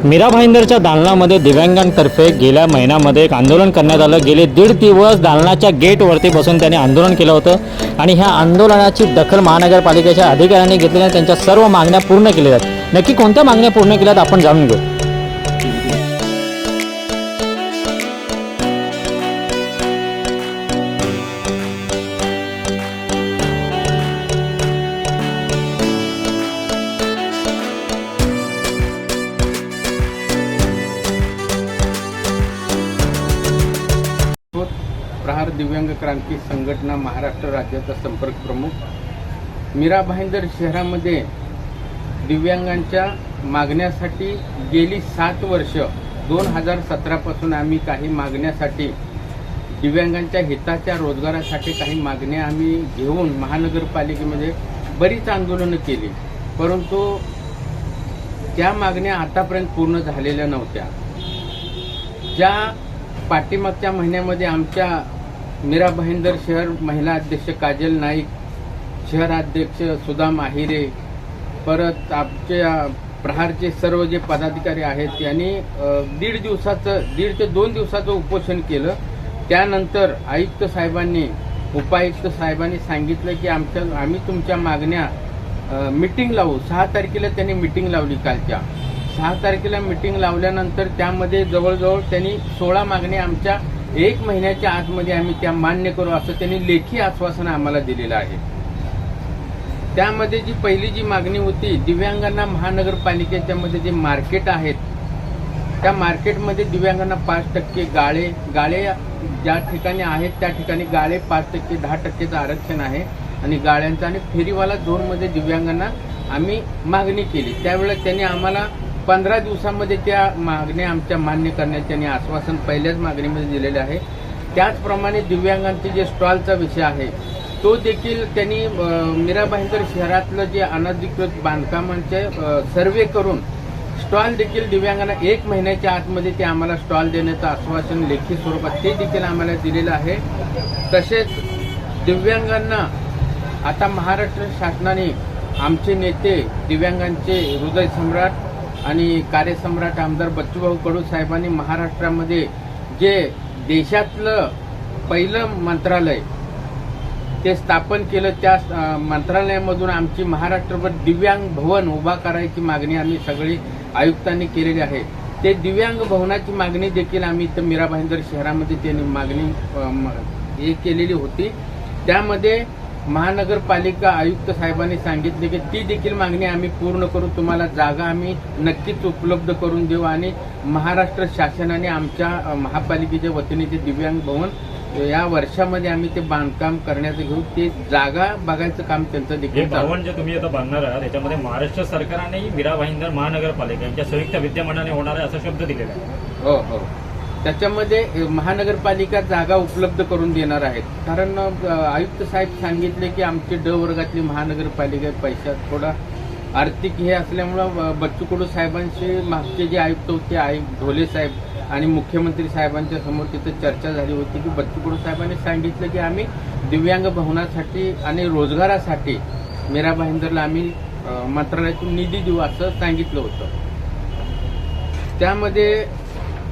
मीरा भाईंदरच्या दालनामध्ये दिव्यांगांतर्फे गेल्या महिन्यामध्ये एक आंदोलन करण्यात आलं। गेले 1.5 दिवस दालनाच्या गेटवरती बसून त्यांनी आंदोलन केलं होतं आणि ह्या आंदोलनाची दखल महानगरपालिकेच्या अधिकाऱ्यांनी घेतली आणि त्यांच्या सर्व मागण्या पूर्ण केल्या आहेत। नक्की कोणत्या मागण्या पूर्ण केल्यात आपण जाणून घेऊ। प्रहार दिव्यांग क्रांती संघटना महाराष्ट्र राज्याचा संपर्क प्रमुख। मीरा भाईंदर शहरामध्ये दिव्यांगांच्या मागण्यासाठी गेली 7 वर्ष 2017 पासून आम्ही काही मागण्यासाठी दिव्यांगांच्या हिताच्या रोजगारासाठी काही मागण्या आम्ही घेऊन महानगरपालिकेमध्ये बरीच आंदोलनं केली, परंतु त्या मागण्या आतापर्यंत पूर्ण झालेल्या नव्हत्या। ज्या पाठीमागच्या महिन्यामध्ये आमच्या मीरा भाईंदर शहर महिला अध्यक्ष काजल नाईक, शहराध्यक्ष सुदाम आहिरे, परत आमच्या प्रहारचे सर्व जे पदाधिकारी आहेत यांनी 1.5 ते 2 दिवसाचं उपोषण केलं। त्यानंतर आयुक्त साहेबांनी, उपायुक्त साहेबांनी सांगितलं की आम्ही तुमच्या मागण्या मीटिंग लावू। 6 तारखेला त्यांनी मीटिंग लावली। कालच्या 6 तारखेला मीटिंग लावल्यानंतर त्यामध्ये जवळजवळ त्यांनी 16 मागण्या आमच्या 1 महिन्याच्या आतमध्ये आम्ही त्या मान्य करू असं त्यांनी लेखी आश्वासन आम्हाला दिलेलं आहे। त्यामध्ये जी पहिली जी मागणी होती, दिव्यांगांना महानगरपालिकेच्या मध्ये जे मार्केट आहेत त्या मार्केटमध्ये दिव्यांगांना 5% गाळे ज्या ठिकाणी आहेत त्या ठिकाणी गाळे 5%, 10%चं आरक्षण आहे आणि गाळ्यांचा आणि फेरीवाला झोनमध्ये दिव्यांगांना आम्ही मागणी केली। त्यावेळेस त्यांनी आम्हाला 15 दिवसांमध्ये त्या मागण्या आमच्या मान्य करण्याचे त्यांनी आश्वासन पहिल्याच मागणीमध्ये दिलेले आहे। त्याचप्रमाणे दिव्यांगांचे जे स्टॉलचा विषय आहे तो देखील त्यांनी मीरा भाईंदर शहरातलं जे अनधिकृत बांधकामांचे सर्वे करून स्टॉल देखील दिव्यांगांना 1 महिन्याच्या आतमध्ये ते आम्हाला स्टॉल देण्याचं आश्वासन लेखी स्वरूपात ते देखील आम्हाला दिलेलं आहे। तसेच दिव्यांगांना आता महाराष्ट्र शासनाने आमचे नेते दिव्यांगांचे हृदय सम्राट आणि कार्यसम्राट आमदार बच्चूभाऊ कडू साहेबांनी महाराष्ट्रामध्ये जे देशातलं पहिलं मंत्रालय ते स्थापन केलं, त्या मंत्रालयामधून आमची महाराष्ट्रभर दिव्यांग भवन उभा करायची मागणी आम्ही सगळी आयुक्तांनी केलेली आहे। ते दिव्यांग भवनाची मागणी देखील आम्ही इथं मीरा भाईंदर शहरामध्ये त्यांनी मागणी केलेली होती। त्यामध्ये महानगरपालिका आयुक्त साहेबांनी सांगितले की ती देखील मागणी आम्ही पूर्ण करू, तुम्हाला जागा आम्ही नक्कीच उपलब्ध करून देऊ आणि महाराष्ट्र शासनाने आमच्या महापालिकेच्या वतीने ते दिव्यांग भवन या वर्षामध्ये आम्ही ते बांधकाम करण्याचं घेऊ। ते जागा बघायचं काम त्यांचं देखील भवन जे तुम्ही आता बांधणार आहात त्याच्यामध्ये महाराष्ट्र सरकारने मीरा भाईंदर महानगरपालिका यांच्या संयुक्त विद्यमानाने होणार आहे असा शब्द दिलेला आहे। हो, त्याच्यामध्ये महानगरपालिका जागा उपलब्ध करून देणार आहेत। कारण आयुक्त साहेब सांगितले की आमचे ड वर्गातली महानगरपालिका पैशात थोडा आर्थिक हे असल्यामुळं बच्चू कडू साहेबांशी मागचे जे आयुक्त होते ढोले साहेब आणि मुख्यमंत्री साहेबांच्या समोर तिथं चर्चा झाली होती की बच्चू कडू साहेबांनी सांगितलं की आम्ही दिव्यांग भवनासाठी आणि रोजगारासाठी मीरा भाईंदरला आम्ही मंत्रालयातून निधी देऊ असं सांगितलं होतं। त्यामध्ये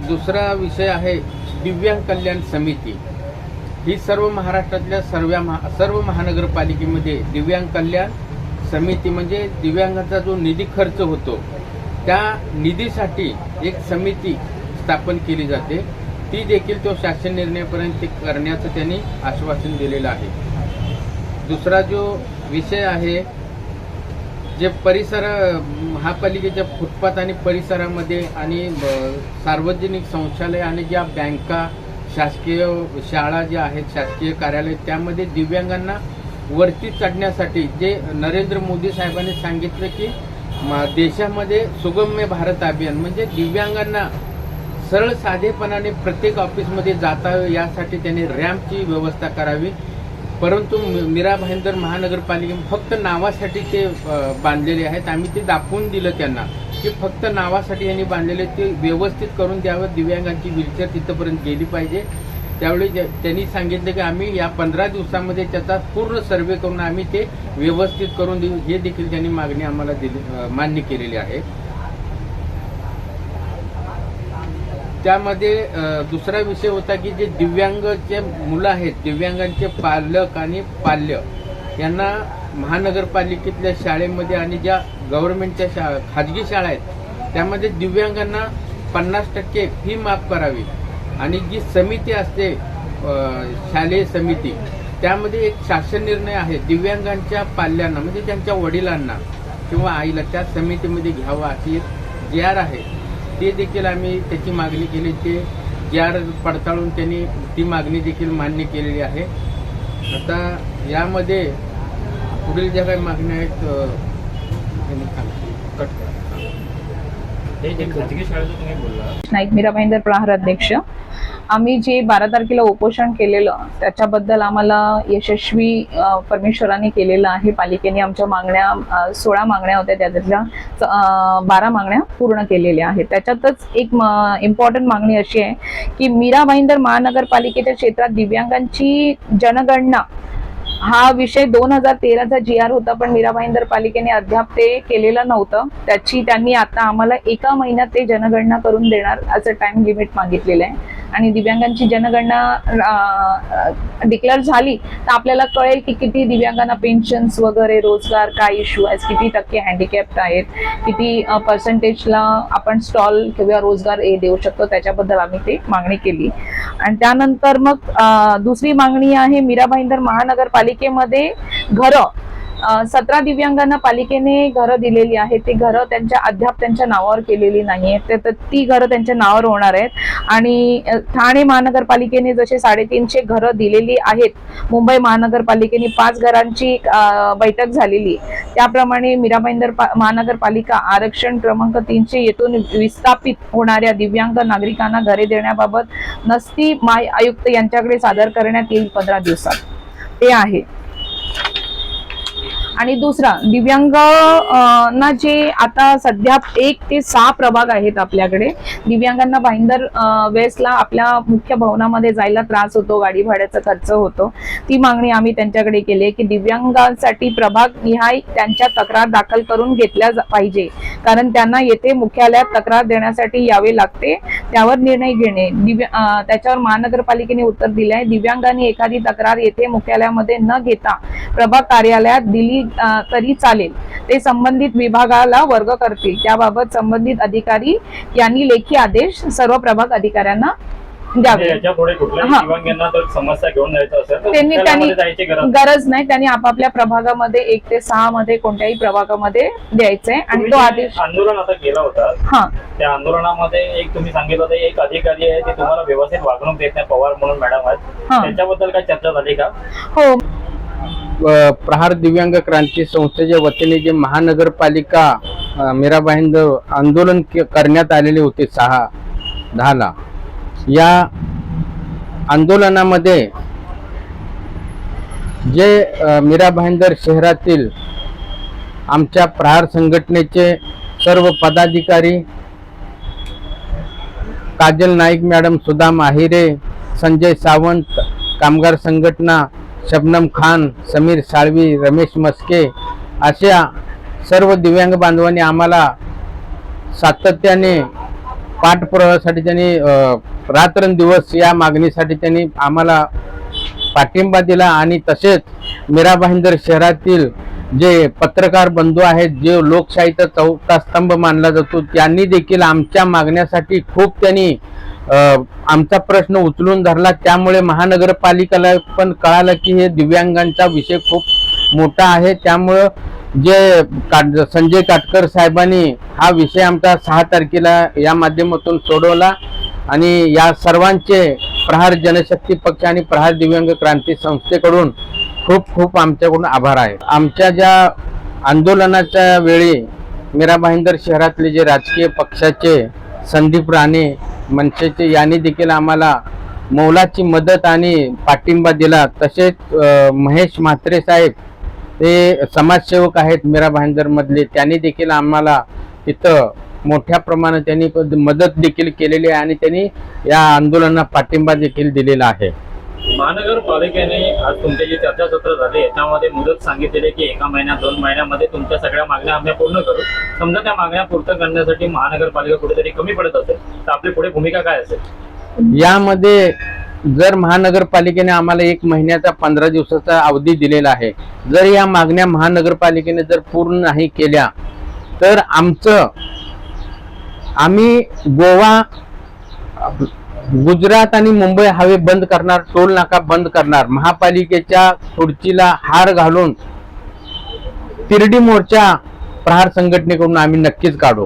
दुसरा विषय आहे दिव्यांग कल्याण समिती। ही सर्व महाराष्ट्रातल्या सर्व महानगरपालिकेमध्ये दिव्यांग कल्याण समिती म्हणजे दिव्यांगाचा जो निधी खर्च होतो त्या निधीसाठी एक समिती स्थापन केली जाते। ती देखील तो शासन निर्णयापर्यंत करण्याचं त्यांनी आश्वासन दिलेलं आहे। दुसरा जो विषय आहे जे परिसर महापालिकेच्या फुटपाथ आणि परिसरामध्ये आणि सार्वजनिक शौचालय आणि ज्या बँका, शासकीय शाळा ज्या आहेत, शासकीय कार्यालय त्यामध्ये दिव्यांगांना वरती चढण्यासाठी जे नरेंद्र मोदी साहेबांनी सांगितलं की देशामध्ये सुगम्य भारत अभियान म्हणजे दिव्यांगांना सरळ साधेपणाने प्रत्येक ऑफिसमध्ये जाता यासाठी त्यांनी रॅम्पची व्यवस्था करावी। परंतु मीरा भाईंदर महानगरपालिके फक्त नावासाठी ते बांधलेले आहेत। आम्ही ते दाखवून दिलं त्यांना की फक्त नावासाठी यांनी बांधलेले, ते व्यवस्थित करून द्यावं। दिव्यांगांची व्हीलचेअर तिथपर्यंत गेली पाहिजे। त्यावेळी त्यांनी सांगितलं की आम्ही या 15 दिवसामध्ये त्याचा पूर्ण सर्वे करून आम्ही ते व्यवस्थित करून देऊ, हे देखील त्यांनी मागणी आम्हाला मान्य केलेली आहे। त्यामध्ये दुसरा विषय होता की जे दिव्यांगचे मुलं आहेत, दिव्यांगांचे पालक आणि पाल्य यांना महानगरपालिकेतल्या शाळेमध्ये आणि ज्या गव्हर्नमेंटच्या खाजगी शाळा आहेत त्यामध्ये दिव्यांगांना 50% फी माफ करावी आणि जी समिती असते शालेय समिती त्यामध्ये एक शासन निर्णय आहे दिव्यांगांच्या पाल्यांना म्हणजे त्यांच्या वडिलांना किंवा आईला त्या समितीमध्ये घ्यावा अशी एक GR आहे. ते देखील आम्ही त्याची मागणी केली. ते GR पडताळून त्यांनी ती मागणी देखील मान्य केलेली आहे. आता यामध्ये पुढील ज्या काही मागण्या आहेत त्यांनी कट करा. हे जे खाजगी शाळेचं तुम्ही बोलला नाईक मीरा भाईंदर प्रहार अध्यक्ष, आम्ही जे 12 तारखेला उपोषण केलेलं त्याच्याबद्दल आम्हाला यशस्वी परमेश्वराने केलेलं आहे. पालिकेने आमच्या मागण्या 16 मागण्या होत्या, त्यातल्या 12 मागण्या पूर्ण केलेल्या आहेत. त्याच्यातच एक इम्पॉर्टंट मागणी अशी आहे की मीरा भाईंदर महानगरपालिकेच्या क्षेत्रात दिव्यांगांची जनगणना हा विषय 2013चा GR होता, पण मीरा भाईंदर पालिकेने अद्याप ते केलेलं नव्हतं. त्यांनी आता आम्हाला 1 महिन्यात ते जनगणना करून देणार असं टाइम लिमिट मागितलेलं आहे. आणि दिव्यांगांची जनगणना डिक्लेअर झाली तर आपल्याला कळेल की किती दिव्यांगांना पेन्शन्स वगैरे, रोजगार, काय इश्यू आहेत, किती टक्के हँडिकॅप्ड आहेत, किती पर्सेंटेजला आपण स्टॉल किंवा रोजगार देऊ शकतो, त्याच्याबद्दल आम्ही ते मागणी केली. आणि त्यानंतर मग दुसरी मागणी आहे मीरा भाईंदर महानगरपालिकेमध्ये घरं 17 दिव्यांगांना पालिकेने घरं दिलेली आहेत. ते घरं अद्याप त्यांच्या नावावर केलेली नाहीये, तर ती घरं त्यांच्या नावावर होणार आहेत. आणि ठाणे महानगरपालिकेने जसे 350 घरं दिलेली आहेत, मुंबई महानगरपालिकेने 5 घरांची बैठक झालेली, त्याप्रमाणे मीरा भाईंदर महानगरपालिका आरक्षण क्रमांक 300 येथून विस्थापित होणाऱ्या दिव्यांग नागरिकांना घरे देण्याबाबत नसती आयुक्त यांच्याकडे सादर करण्यात येईल 15 दिवसात. ते आहे. आणि दुसरा, दिव्यांग ना जे आता सध्या 1 ते 6 प्रभाग आहेत आपल्याकडे, दिव्यांगांना भाईंदर वेस्टला आपल्या मुख्य भवनामध्ये जायला त्रास होतो, गाडी भाड्याचा खर्च होतो. ती मागणी आम्ही त्यांच्याकडे केली की दिव्यांगांसाठी प्रभाग निहाय त्यांच्या तक्रार दाखल करून घेतल्या पाहिजे, कारण त्यांना येथे मुख्यालयात तक्रार देण्यासाठी यावे लागते, त्यावर निर्णय घेणे. त्याच्यावर महानगरपालिकेने उत्तर दिले आहे, दिव्यांगांनी एखादी तक्रार येथे मुख्यालयामध्ये न घेता प्रभाग कार्यालयात दिली तरी चालेल, ते संबंधित विभागाला वर्ग करतील. त्याबाबत संबंधित अधिकारी यांनी लेखी आदेश सर्व प्रभाग अधिकाऱ्यांना द्यावे. याच्यापुढे कुठल्याही दिव्यांगांना जर समस्या घेऊन जायचं असेल तर त्यांनी जायची गरज नाही, त्यांनी आपापल्या प्रभागामध्ये 1 ते 6 मध्ये कोणत्याही प्रभागामध्ये द्यायचंय. आणि तो आदेश आंदोलन आता केला होता, त्या आंदोलनामध्ये एक तुम्ही सांगितलं होतं एक अधिकारी आहे ते तुम्हाला व्यवस्थित वागणूक देत नाही, पवार म्हणून मॅडम आहेत, त्यांच्याबद्दल काय चर्चा झाली का? हो, प्रहार दिव्यांग क्रांती संस्थेच्या वतीने जे महानगरपालिका मीरा भाईंदर आंदोलन करण्यात आलेले होते 6-10 ला, या आंदोलनामध्ये जे मीरा भाईंदर शहरातील आमच्या प्रहार संघटनेचे सर्व पदाधिकारी, काजल नाईक मॅडम, सुधा माहिरे, संजय सावंत, कामगार संघटना, शबनम खान, समीर साळवी, रमेश मस्के अशा सर्व दिव्यांग बांधवांनी आम्हाला सातत्याने पाठपुराव्यासाठी त्यांनी रात्रंदिवस या मागणीसाठी त्यांनी आम्हाला पाठिंबा दिला. आणि तसेच मीरा भाईंदर शहरातील जे पत्रकार बंधू आहेत, जे लोकशाहीचा 4था स्तंभ मानला जातो, त्यांनी देखील आमच्या मागण्यासाठी खूप त्यांनी आमचा प्रश्न उचलून धरला. त्यामुळे महानगरपालिकेला पण कळालं की हे दिव्यांगांचा विषय खूप मोठा आहे. त्यामुळं जे संजय काटकर साहेबांनी हा विषय आमचा 6 तारखेला या माध्यमातून सोडवला. आणि या सर्वांचे प्रहार जनशक्ती पक्ष आणि प्रहार दिव्यांग क्रांती संस्थेकडून खूप खूप आमच्याकडून आभार आहे. आमच्या ज्या आंदोलनाच्या वेळी मीरा भाईंदर शहरातले जे राजकीय पक्षाचे संदीप राणे, मनसेचे यांनी देखील आम्हाला मोलाची मदत आणि पाठिंबा दिला. तसेच महेश म्हात्रे साहेब, ते समाजसेवक आहेत मीरा भाईंदर मधले, त्यांनी देखील आम्हाला इथं मोठ्या प्रमाणात त्यांनी मदत देखील केलेली आहे आणि त्यांनी या आंदोलनाला पाठिंबा देखील दिलेला आहे. महानगरपालिकेने आज तुमचे जे चर्चासत्र झाले याच्यामध्ये मुदत सांगितलेली की 1 महिन्यात 2 महिन्यामध्ये तुमच्या सगळ्या मागण्या आम्ही पूर्ण करू. समजा त्या मागण्या पूर्ण करण्यासाठी महानगरपालिका कुठेतरी कमी पडत असेल तर आपली पुढे भूमिका काय असेल? यामध्ये जर महानगरपालिकेने आम्हाला 1 महिन्याचा 15 दिवसाचा अवधी दिलेला आहे, जर या मागण्या महानगरपालिकेने जर पूर्ण नाही केल्या तर आम्ही गोवा, गुजरात आणि मुंबई हायवे बंद करणार, टोल नाका बंद करणार, महापालिकेच्या खुर्चीला हार घालून तिरडी मोर्चा प्रहार संघटनेकडून आम्ही नक्कीच काढू.